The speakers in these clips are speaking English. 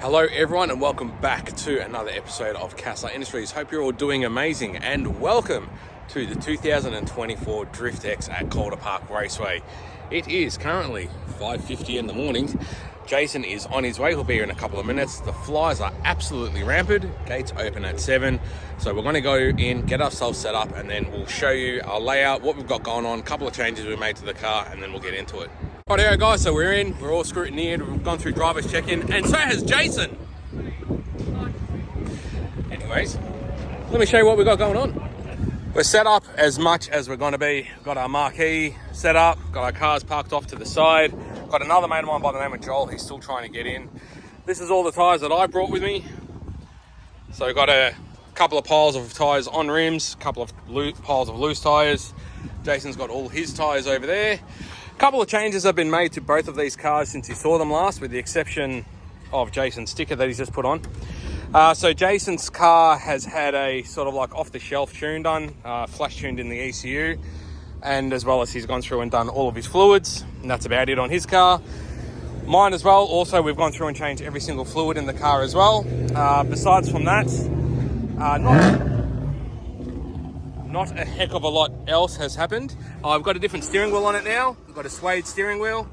Hello everyone and welcome back to another episode of Calder Industries. Hope you're all doing amazing and welcome to the 2024 Driftx at Calder Park Raceway. It is currently 5:50 in the morning. Jason is on his way, he'll be here in a couple of minutes. The flies are absolutely rampant, gates open at 7. So we're going to go in, get ourselves set up, and then we'll show you our layout, what we've got going on, a couple of changes we made to the car, and then we'll get into it. Rightio guys, so we're in, we're all scrutineered, we've gone through driver's check-in, and so has Jason. Anyways, let me show you what we've got going on. We're set up as much as we're going to be. Got our marquee set up, got our cars parked off to the side. Got another mate of mine by the name of Joel, he's still trying to get in. This is all the tyres that I brought with me. So we've got a couple of piles of tyres on rims, a couple of piles of loose tyres. Jason's got all his tyres over there. A couple of changes have been made to both of these cars since you saw them last, with the exception of Jason's sticker that he's just put on. So Jason's car has had a sort of like off-the-shelf tune done, flash tuned in the ECU, and as well as he's gone through and done all of his fluids, and that's about it on his car. Mine as well, also we've gone through and changed every single fluid in the car as well. Besides from that, not a heck of a lot else has happened. I've got a different steering wheel on it now. I've got a suede steering wheel,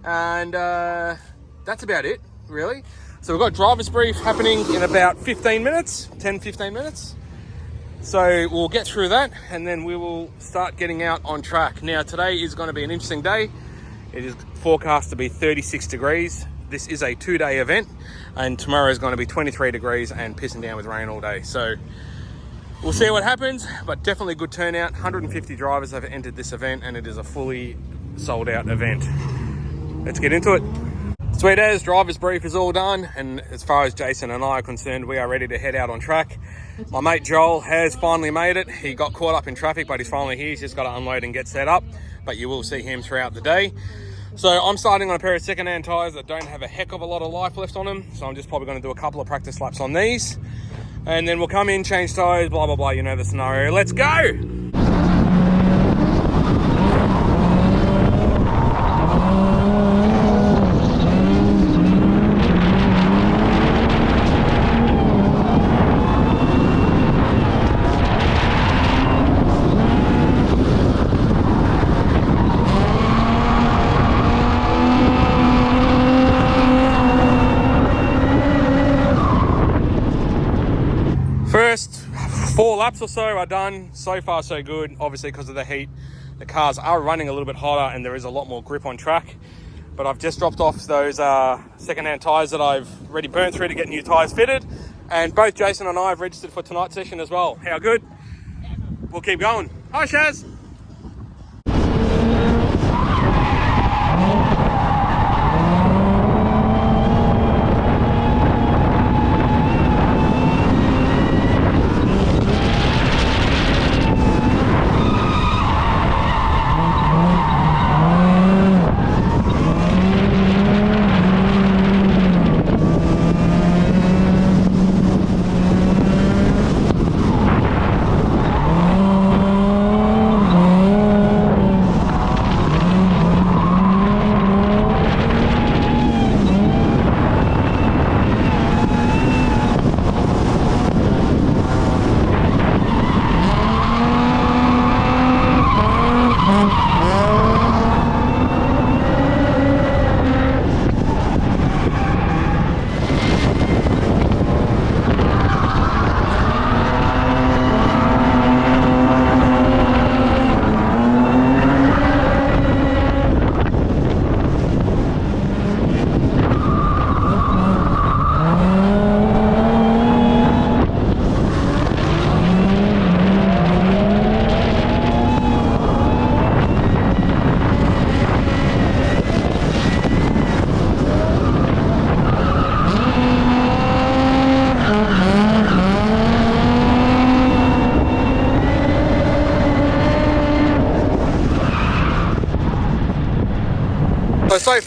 and that's about it, really. So we've got driver's brief happening in about 15 minutes, 10-15 minutes. So we'll get through that, and then we will start getting out on track. Now, today is going to be an interesting day. It is forecast to be 36 degrees. This is a 2-day event, and tomorrow is going to be 23 degrees and pissing down with rain all day. So we'll see what happens, but definitely a good turnout. 150 drivers have entered this event, and it is a fully sold out event. Let's get into it. Sweet as, driver's brief is all done, and as far as Jason and I are concerned, we are ready to head out on track. My mate Joel has finally made it. He got caught up in traffic, but he's finally here. He's just got to unload and get set up, but you will see him throughout the day. So I'm starting on a pair of second-hand tyres that don't have a heck of a lot of life left on them, so I'm just probably going to do a couple of practice laps on these, and then we'll come in, change tyres, blah, blah, blah, you know the scenario. Let's go! First 4 laps or so are done. So far so good. Obviously because of the heat, the cars are running a little bit hotter and there is a lot more grip on track. But I've just dropped off those second-hand tyres that I've already burnt through to get new tyres fitted. And both Jason and I have registered for tonight's session as well. How good? We'll keep going. Hi Shaz.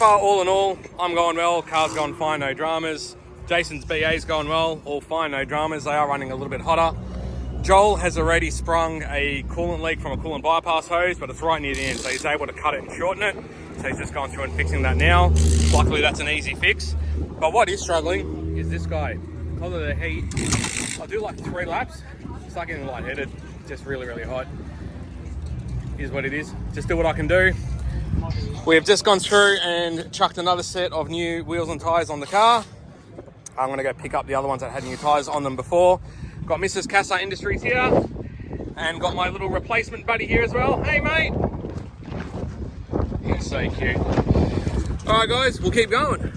far, all in all, I'm going well. Car's going fine, no dramas. Jason's BA's going well, all fine, no dramas. They are running a little bit hotter. Joel has already sprung a coolant leak from a coolant bypass hose, but it's right near the end, so he's able to cut it and shorten it. So he's just going through and fixing that now. Luckily, that's an easy fix. But what is struggling is this guy. Because of the heat, I'll do like 3 laps. Start getting lightheaded. Just really, really hot. Is what it is. Just do what I can do. We've just gone through and chucked another set of new wheels and tyres on the car. I'm going to go pick up the other ones that had new tyres on them before. Got Mrs. Casa Industries here, and got my little replacement buddy here as well. Hey mate! He's so cute. Alright guys, we'll keep going.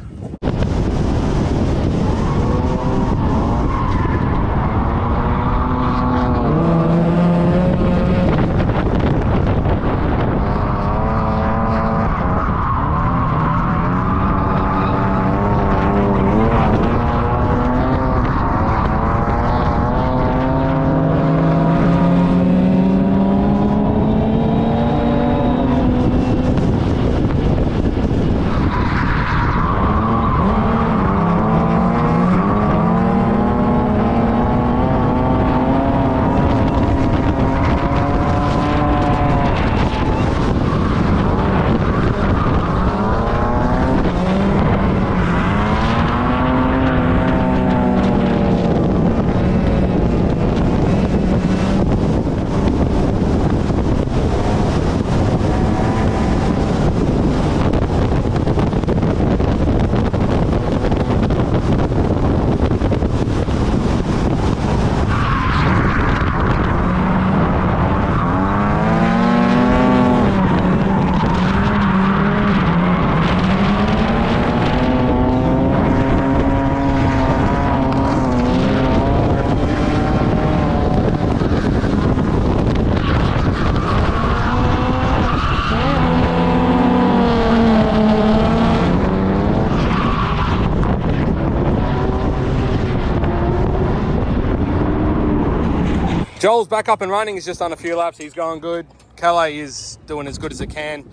Joel's back up and running. He's just done a few laps. He's going good. Calais is doing as good as it can.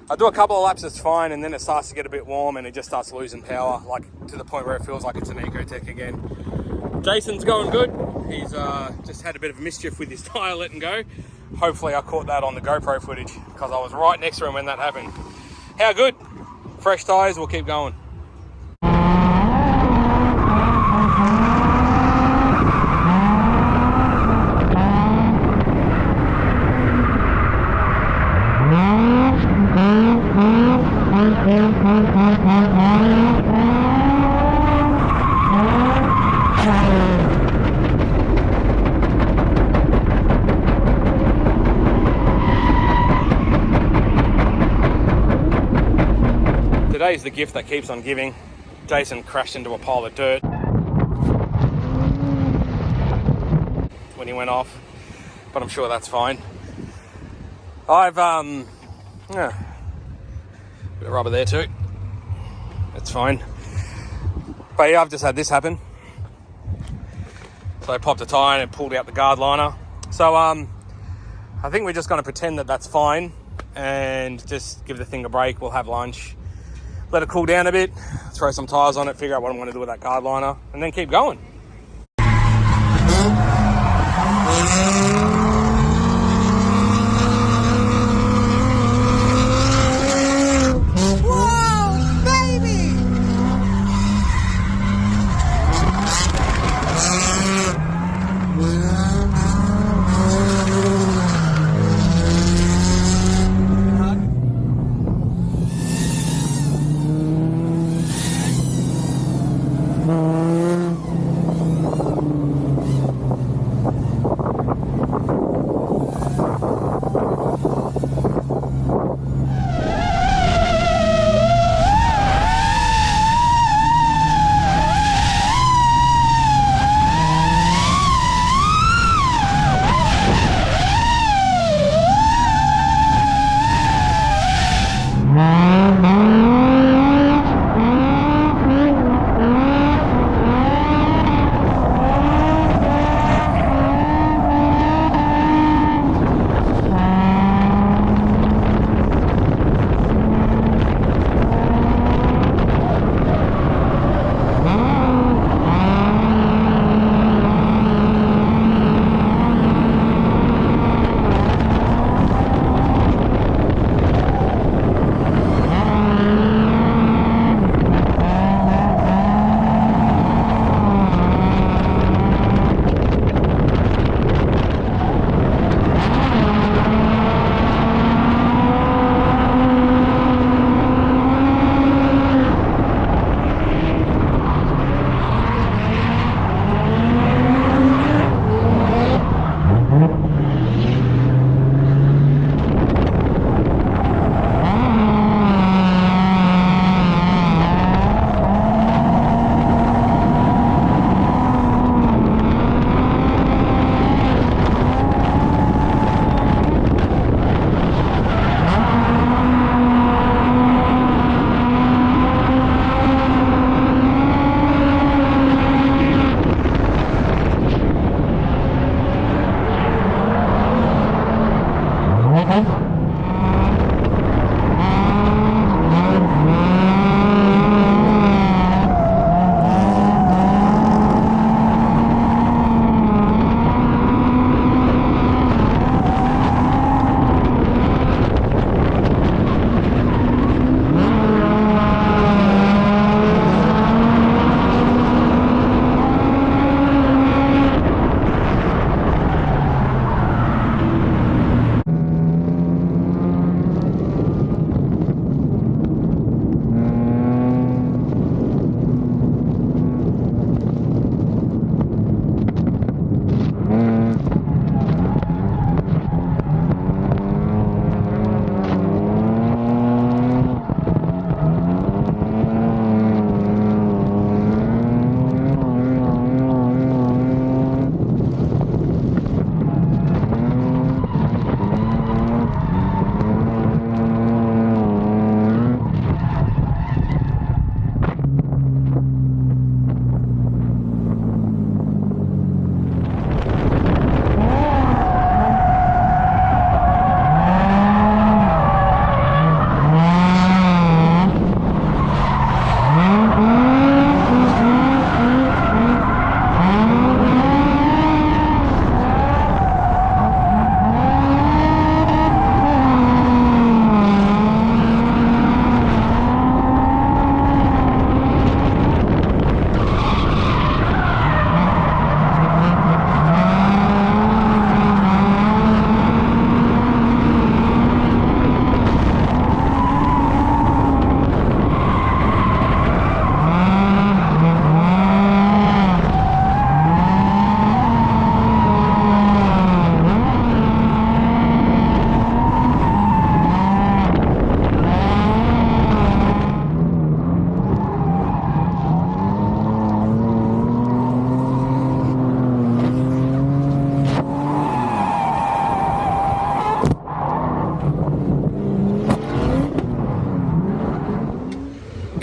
I do a couple of laps, it's fine, and then it starts to get a bit warm and it just starts losing power, like to the point where it feels like it's an Ecotec again. Jason's going good. He's just had a bit of mischief with his tyre letting go. Hopefully I caught that on the GoPro footage because I was right next to him when that happened. How good? Fresh tyres, we'll keep going. Today's the gift that keeps on giving. Jason crashed into a pile of dirt when he went off, but I'm sure that's fine. I've bit of rubber there too. It's fine. But yeah, I've just had this happen. So I popped a tyre and it pulled out the guard liner. So I think we're just going to pretend that that's fine and just give the thing a break. We'll have lunch, let it cool down a bit, throw some tyres on it, figure out what I'm going to do with that guard liner, and then keep going.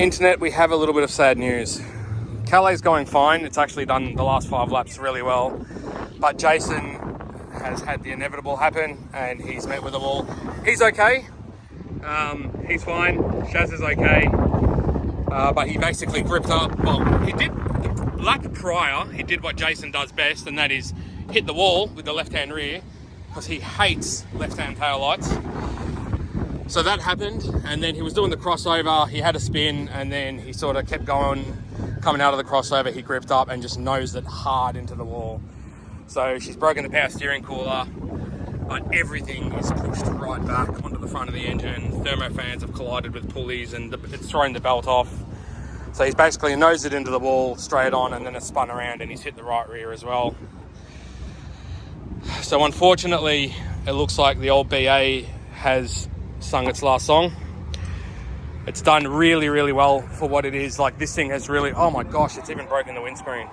Internet, we have a little bit of sad news. Calais going fine. It's actually done the last 5 laps really well. But Jason has had the inevitable happen and he's met with a wall. He's okay. He's fine. Shaz is okay. But he basically gripped up. Well, he did, the lap prior, he did what Jason does best, and that is hit the wall with the left-hand rear, because he hates left-hand tail lights. So that happened, and then he was doing the crossover, he had a spin, and then he sort of kept going, coming out of the crossover, he gripped up and just nosed it hard into the wall. So she's broken the power steering cooler, but everything is pushed right back onto the front of the engine. Thermofans have collided with pulleys and it's thrown the belt off. So he's basically nosed it into the wall straight on, and then it's spun around and he's hit the right rear as well. So unfortunately, it looks like the old BA has sung its last song. It's done really, really well for what it is. Like, this thing has really, oh my gosh, it's even broken the windscreen.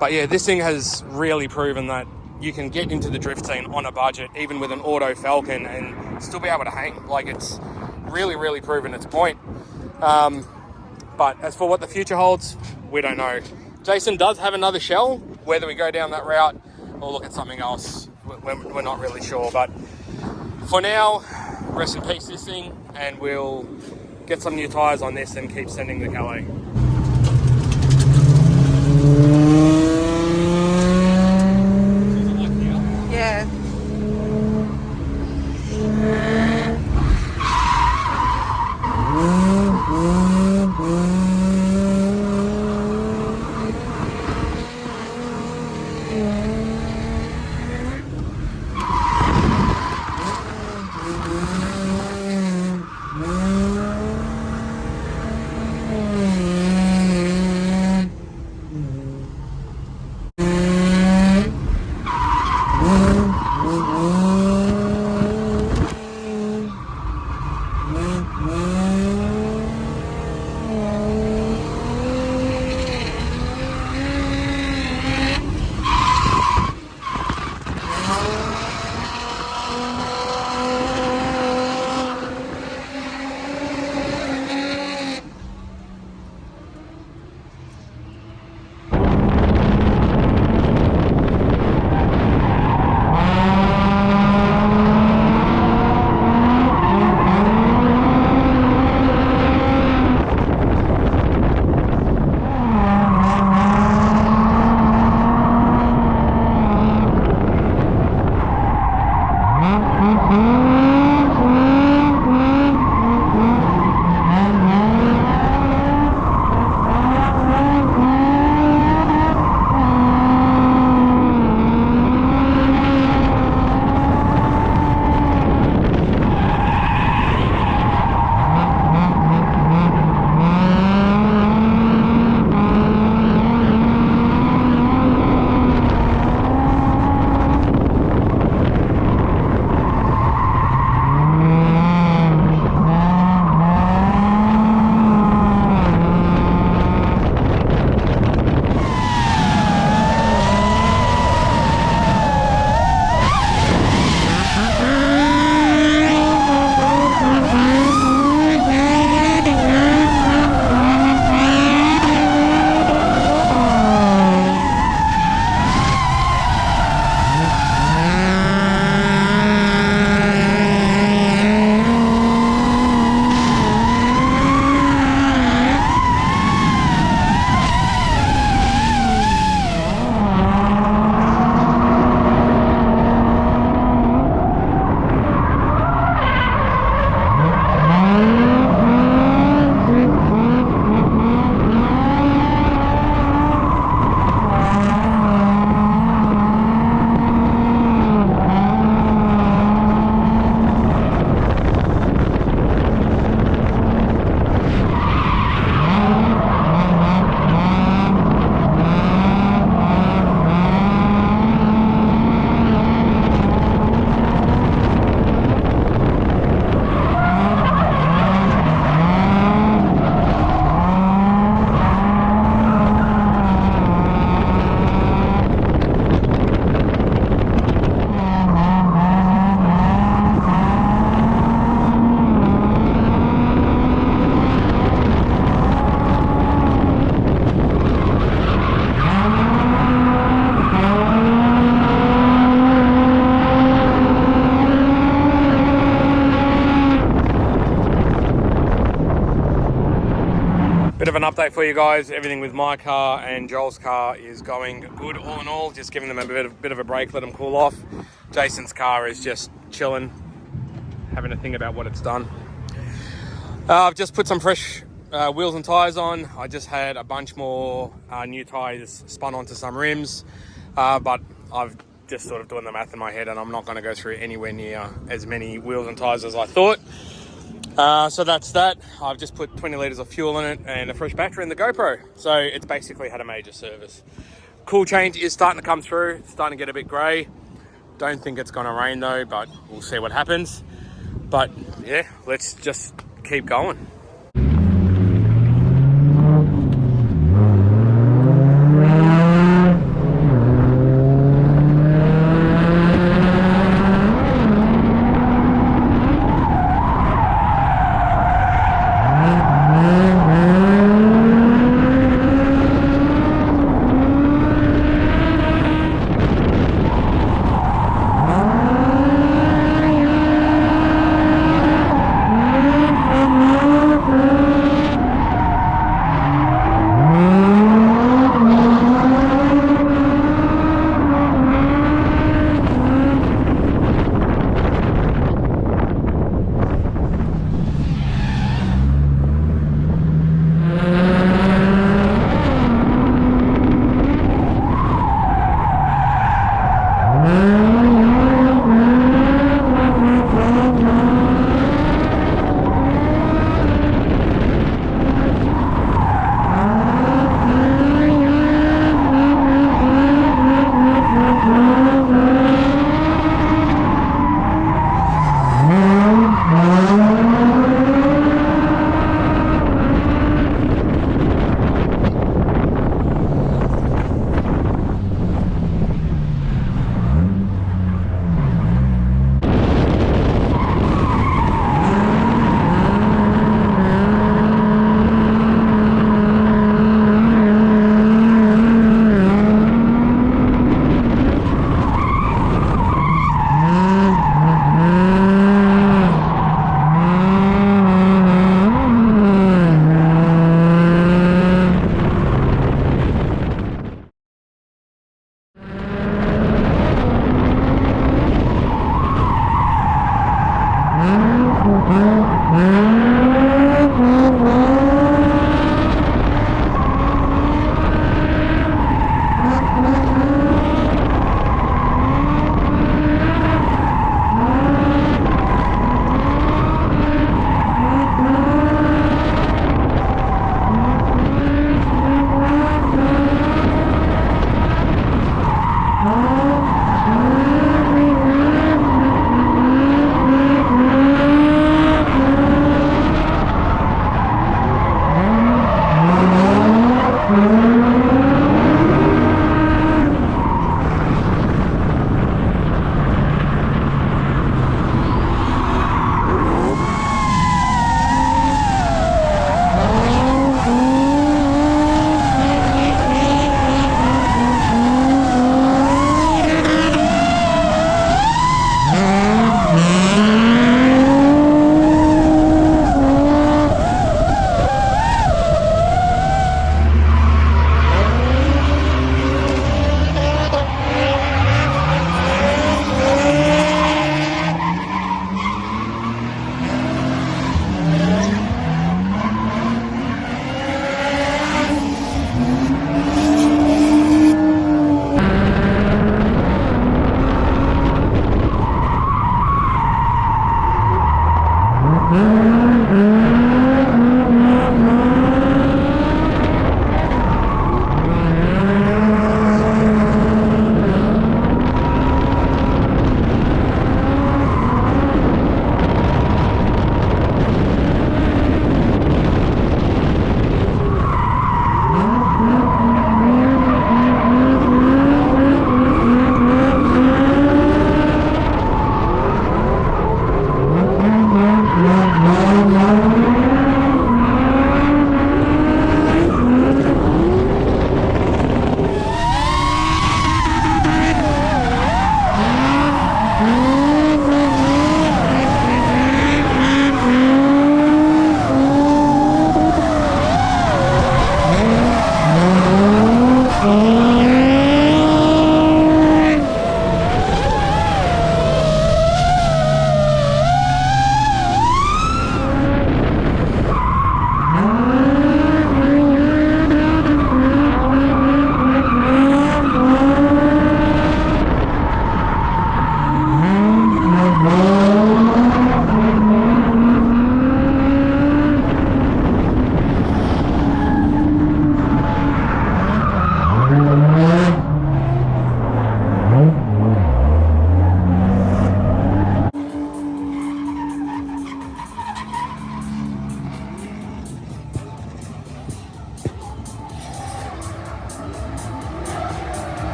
But yeah, this thing has really proven that you can get into the drift scene on a budget, even with an auto Falcon, and still be able to hang. Like, it's really, really proven its point. But as for what the future holds, we don't know. Jason does have another shell. Whether we go down that route or look at something else, we're not really sure. But for now, rest in peace this thing, and we'll get some new tyres on this and keep sending the Calais. Yeah. update for you guys. Everything with my car and Joel's car is going good all in all. Just giving them a bit of a break, let them cool off. Jason's car is just chilling, having to think about what it's done. I've just put some fresh wheels and tyres on. I just had a bunch more new tyres spun onto some rims, but I've just sort of doing the math in my head, and I'm not going to go through anywhere near as many wheels and tyres as I thought. So that's that. I've just put 20 litres of fuel in it and a fresh battery in the GoPro. So it's basically had a major service. Cool change is starting to come through. It's starting to get a bit grey. Don't think it's going to rain though, but we'll see what happens. But yeah, let's just keep going.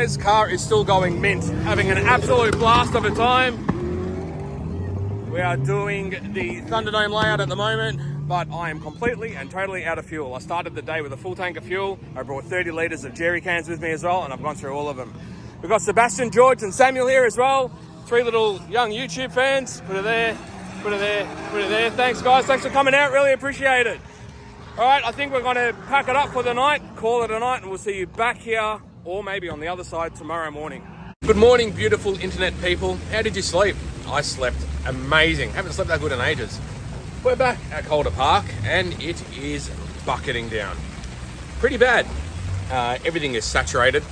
guys. Car is still going mint. Having an absolute blast of a time. We are doing the Thunderdome layout at the moment, but I am completely and totally out of fuel. I started the day with a full tank of fuel. I brought 30 litres of jerry cans with me as well, and I've gone through all of them. We've got Sebastian, George, and Samuel here as well. 3 little young YouTube fans. Put it there, put it there, put it there. Thanks, guys. Thanks for coming out. Really appreciate it. All right, I think we're going to pack it up for the night, call it a night, and we'll see you back here or maybe on the other side tomorrow morning. Good morning, beautiful internet people. How did you sleep? I slept amazing. Haven't slept that good in ages. We're back at Calder Park and it is bucketing down. Pretty bad. Everything is saturated.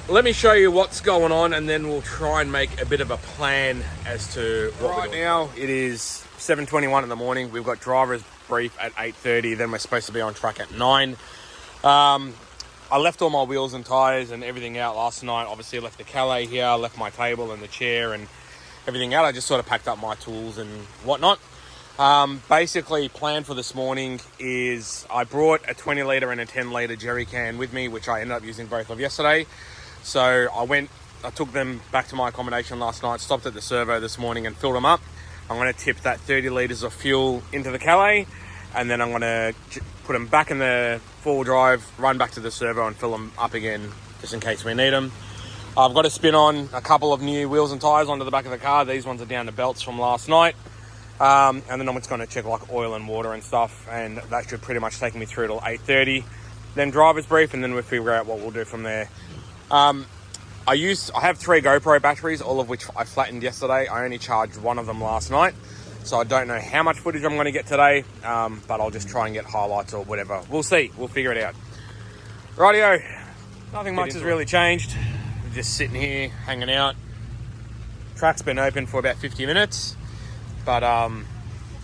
Let me show you what's going on and then we'll try and make a bit of a plan as to what we're doing. Right now it is 7:21 in the morning. We've got driver's brief at 8:30, then we're supposed to be on track at 9. I left all my wheels and tyres and everything out last night. Obviously I left the Calais here, I left my table and the chair and everything out. I just sort of packed up my tools and whatnot. Basically plan for this morning is I brought a 20 litre and a 10 litre jerry can with me, which I ended up using both of yesterday. So I took them back to my accommodation last night, stopped at the servo this morning and filled them up. I'm going to tip that 30 litres of fuel into the Calais and then I'm going to put them back in the four-wheel drive, run back to the servo and fill them up again just in case we need them. I've got to spin on a couple of new wheels and tyres onto the back of the car. These ones are down the belts from last night. And then I'm just going to check like oil and water and stuff and that should pretty much take me through till 8:30. Then driver's brief and then we'll figure out what we'll do from there. I have 3 GoPro batteries, all of which I flattened yesterday. I only charged one of them last night. So I don't know how much footage I'm going to get today, but I'll just try and get highlights or whatever. We'll see. We'll figure it out. Rightio. Nothing much has really changed. We're just sitting here, hanging out. Track's been open for about 50 minutes. But,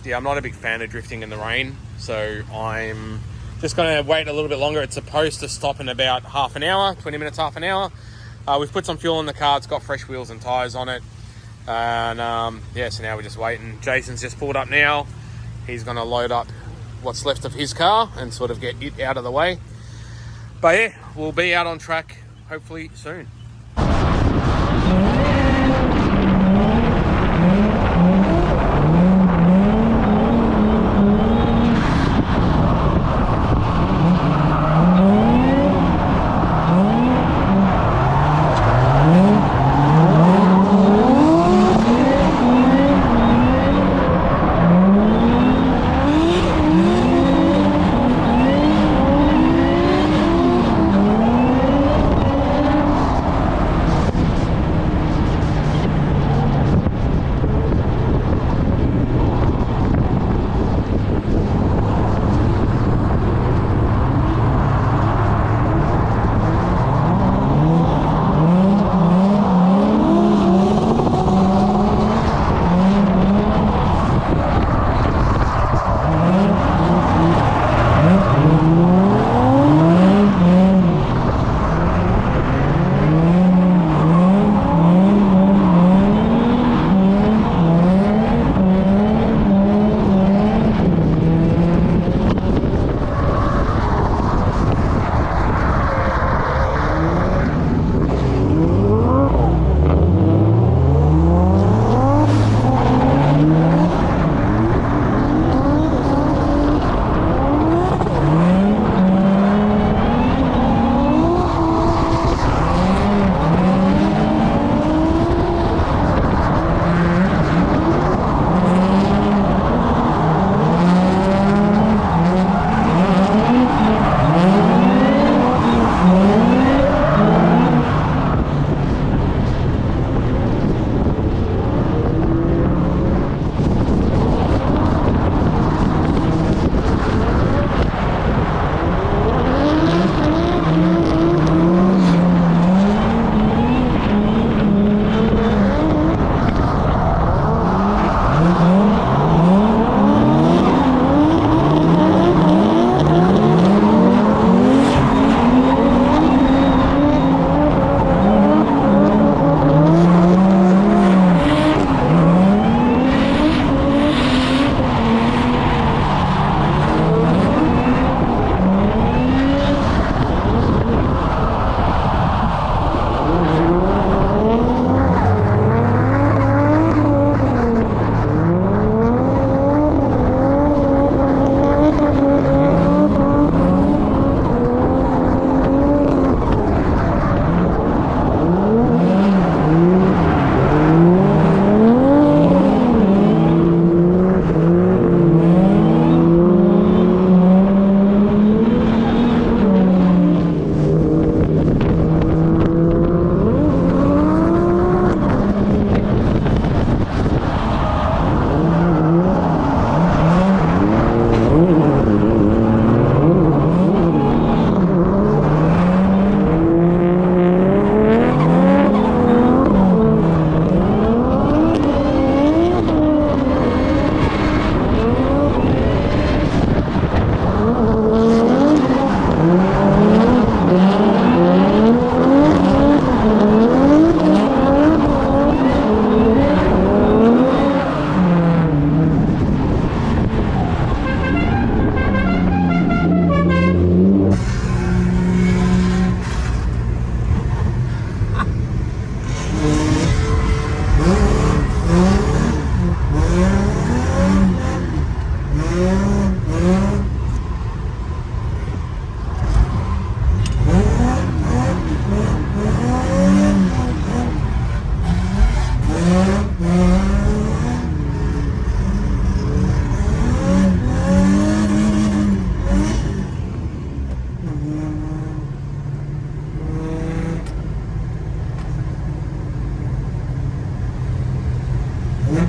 yeah, I'm not a big fan of drifting in the rain. So I'm just going to wait a little bit longer. It's supposed to stop in about half an hour, 20 minutes, half an hour. We've put some fuel in the car. It's got fresh wheels and tyres on it. And yeah, so now we're just waiting. Jason's just pulled up now. He's going to load up what's left of his car and sort of get it out of the way. But yeah, we'll be out on track hopefully soon.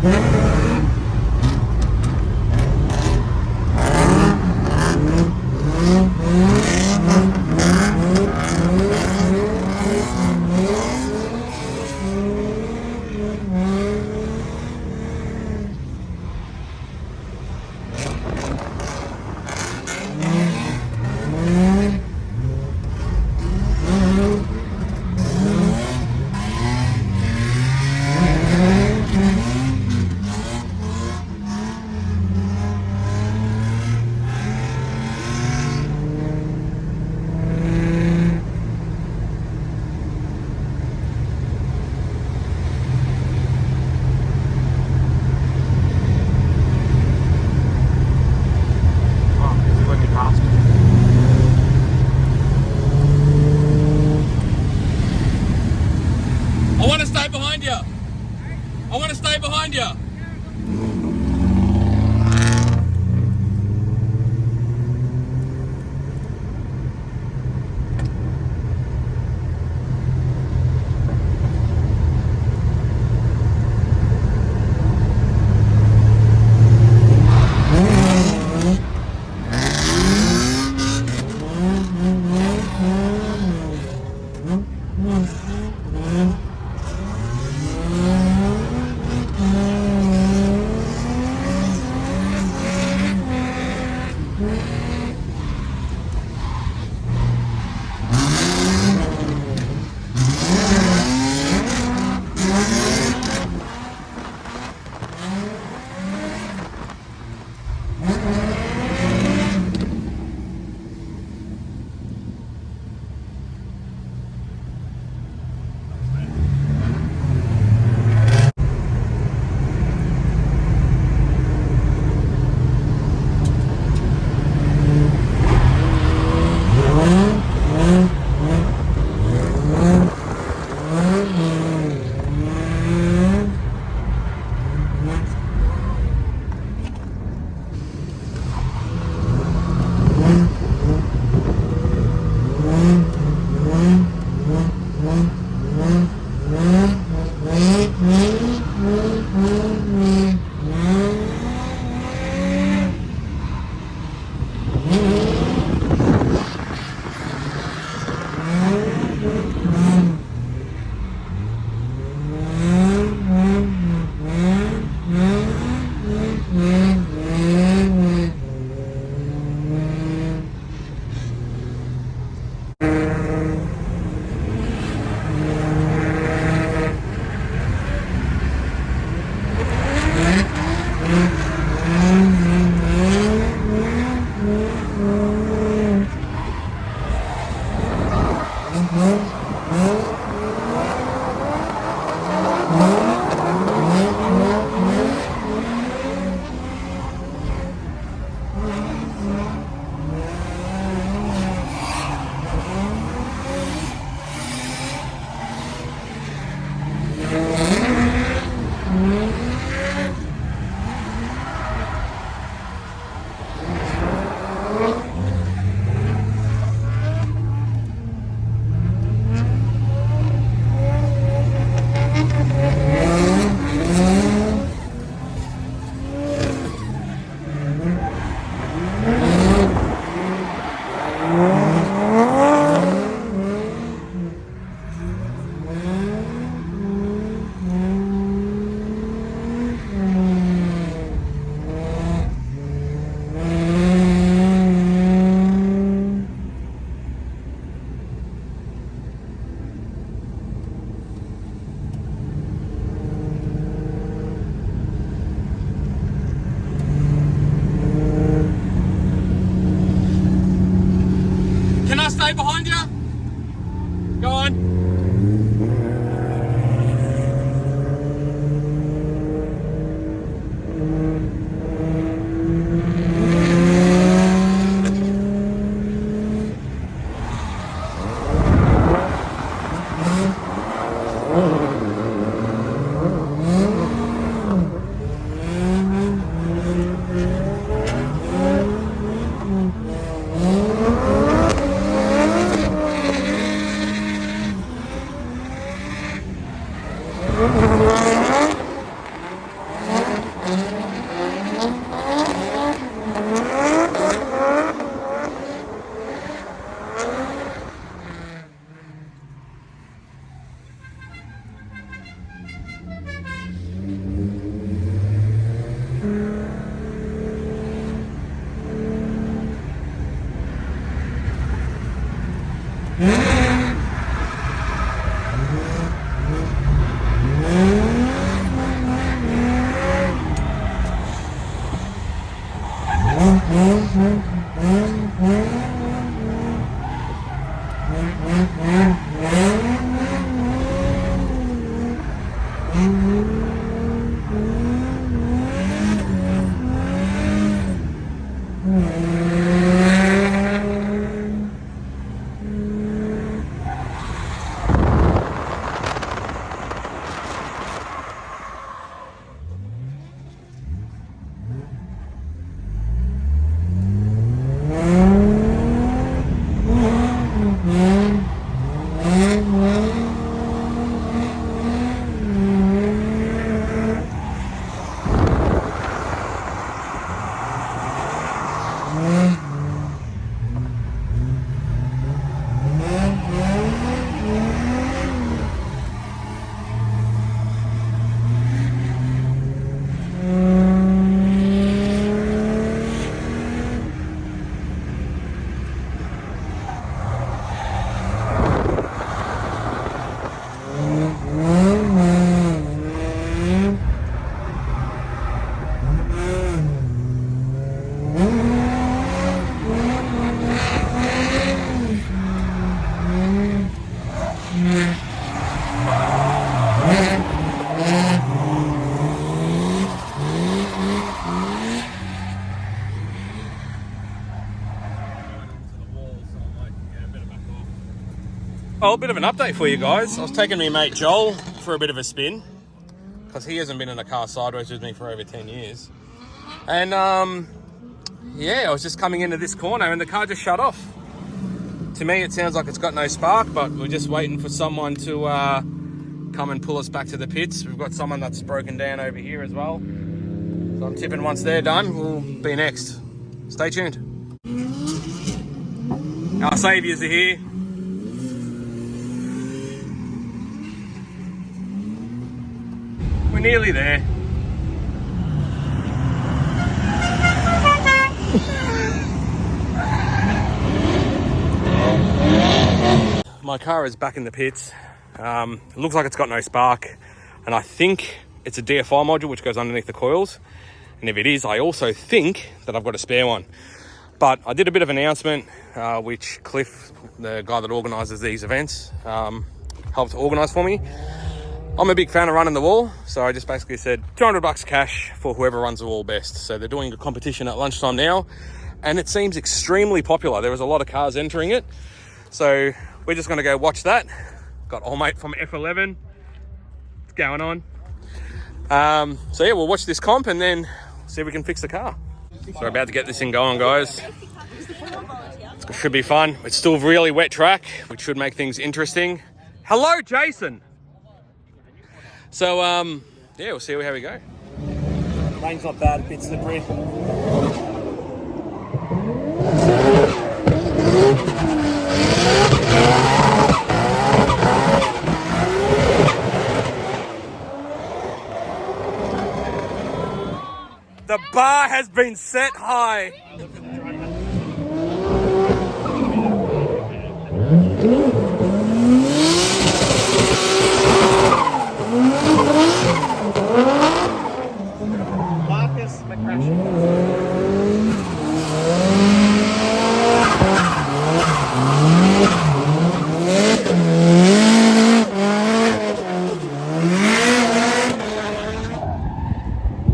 I want to stay behind you. I want to stay behind you. Can I stay behind you? Go on. Well, a bit of an update for you guys. I was taking my mate Joel for a bit of a spin because he hasn't been in a car sideways with me for over 10 years. And yeah, I was just coming into this corner and the car just shut off. To me, it sounds like it's got no spark, but we're just waiting for someone to come and pull us back to the pits. We've got someone that's broken down over here as well. So I'm tipping once they're done, we'll be next. Stay tuned. Our saviours are here. We're nearly there. My car is back in the pits. It looks like it's got no spark, and I think it's a DFI module which goes underneath the coils. And if it is, I also think that I've got a spare one. But I did a bit of an announcement, which Cliff, the guy that organises these events, helped organise for me. I'm a big fan of running the wall, so I just basically said $200 cash for whoever runs the wall best. So they're doing a competition at lunchtime now, and it seems extremely popular. There was a lot of cars entering it, so we're just going to go watch that. Got old mate from F11. It's going on. So yeah, we'll watch this comp and then see if we can fix the car. So we're about to get this thing going, guys. It should be fun. It's still really wet track, which should make things interesting. Hello, Jason. So, yeah, we'll see how we go. Rain's not bad, a bit slippery. The bar has been set high. Marcus McCrasher.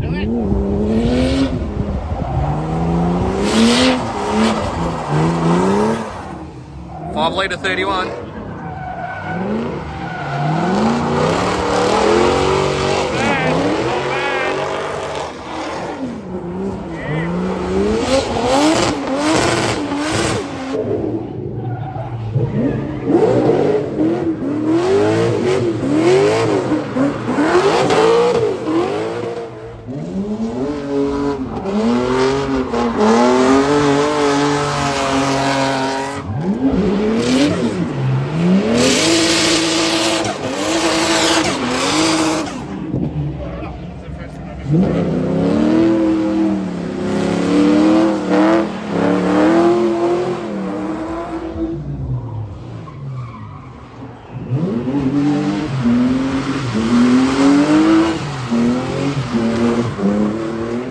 Do it. 5 litre 31.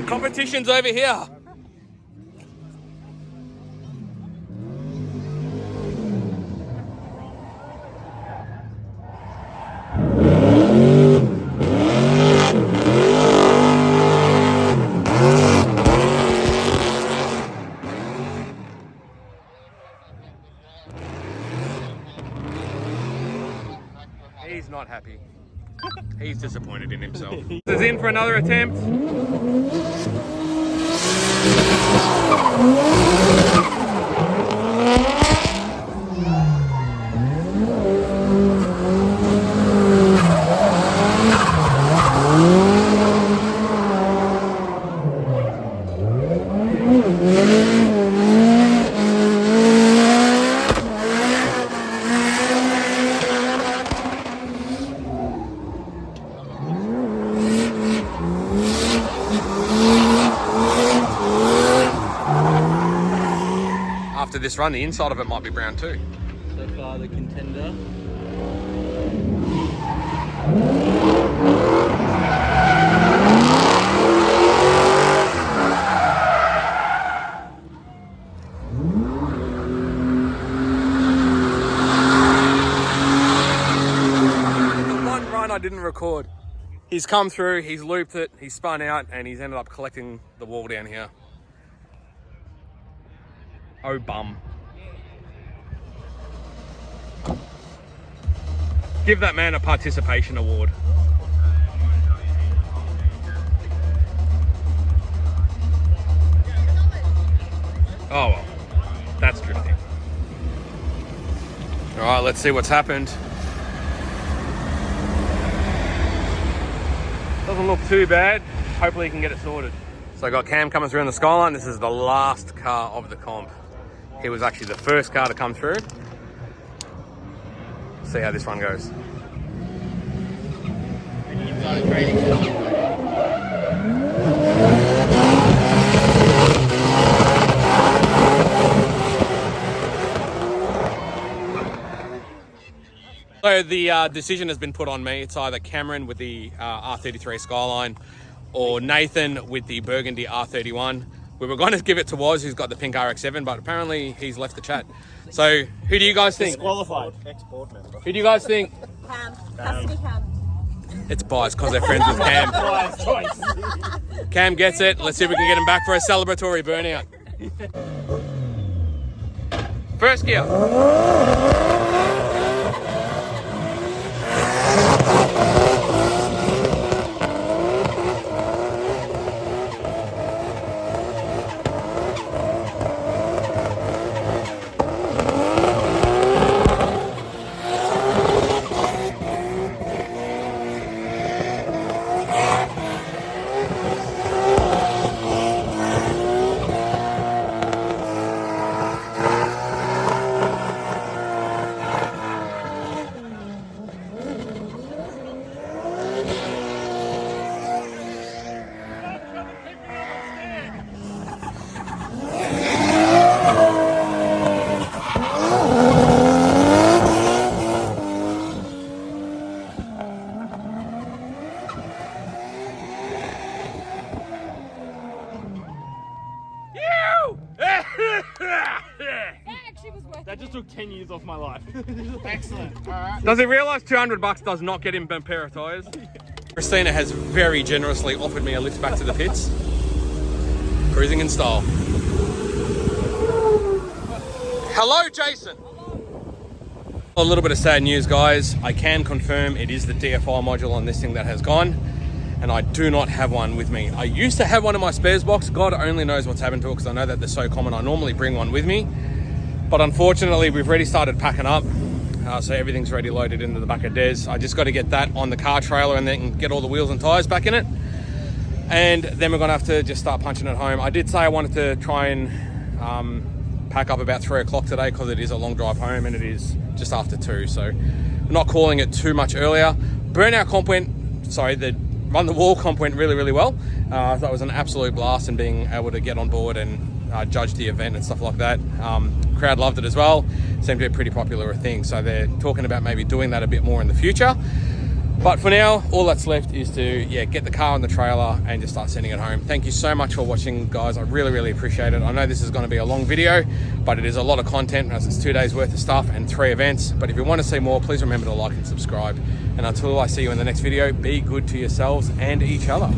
Competition's over here. disappointed in himself. This is in for another attempt. After this run, the inside of it might be brown too. So far, the contender. The one run I didn't record. He's come through, he's looped it, he's spun out, and he's ended up collecting the wall down here. Oh bum. Give that man a participation award. Oh well, that's drifting. All right, let's see what's happened. Doesn't look too bad. Hopefully he can get it sorted. So I got Cam coming through in the Skyline. This is the last car of the comp. He was actually the first car to come through. See how this one goes. So the decision has been put on me. It's either Cameron with the R33 Skyline or Nathan with the Burgundy R31. We were going to give it to Woz, who's got the pink RX-7, but apparently he's left the chat. So who do you guys think? Disqualified. Who do you guys think? Cam. Has to be Cam. It's biased because they're friends with Cam. Biased choice. Cam gets it. Let's see if we can get him back for a celebratory burnout. First gear. That just took 10 years off my life. Excellent. All right. Does he realise $200 does not get him a pair of tyres? Christina has very generously offered me a lift back to the pits. Cruising in style. Hello, Jason. A little bit of sad news, guys. I can confirm it is the DFI module on this thing that has gone, and I do not have one with me. I used to have one in my spares box. God only knows what's happened to it because I know that they're so common. I normally bring one with me. But unfortunately, we've already started packing up. So everything's already loaded into the back of Des. I just got to get that on the car trailer and then get all the wheels and tyres back in it. And then we're going to have to just start punching it home. I did say I wanted to try and pack up about 3 o'clock today because it is a long drive home and it is just after 2. So I'm not calling it too much earlier. Burnout comp went, sorry, the Run the Wall comp went really, really well. That was an absolute blast, and being able to get on board and judge the event and stuff like that. Crowd loved it as well. Seemed to be a pretty popular thing. So they're talking about maybe doing that a bit more in the future. But for now, all that's left is to get the car on the trailer and just start sending it home. Thank you so much for watching, guys. I really, really appreciate it. I know this is going to be a long video, but it is a lot of content as it's 2 days worth of stuff and 3 events. But if you want to see more, please remember to like and subscribe. And until I see you in the next video, be good to yourselves and each other.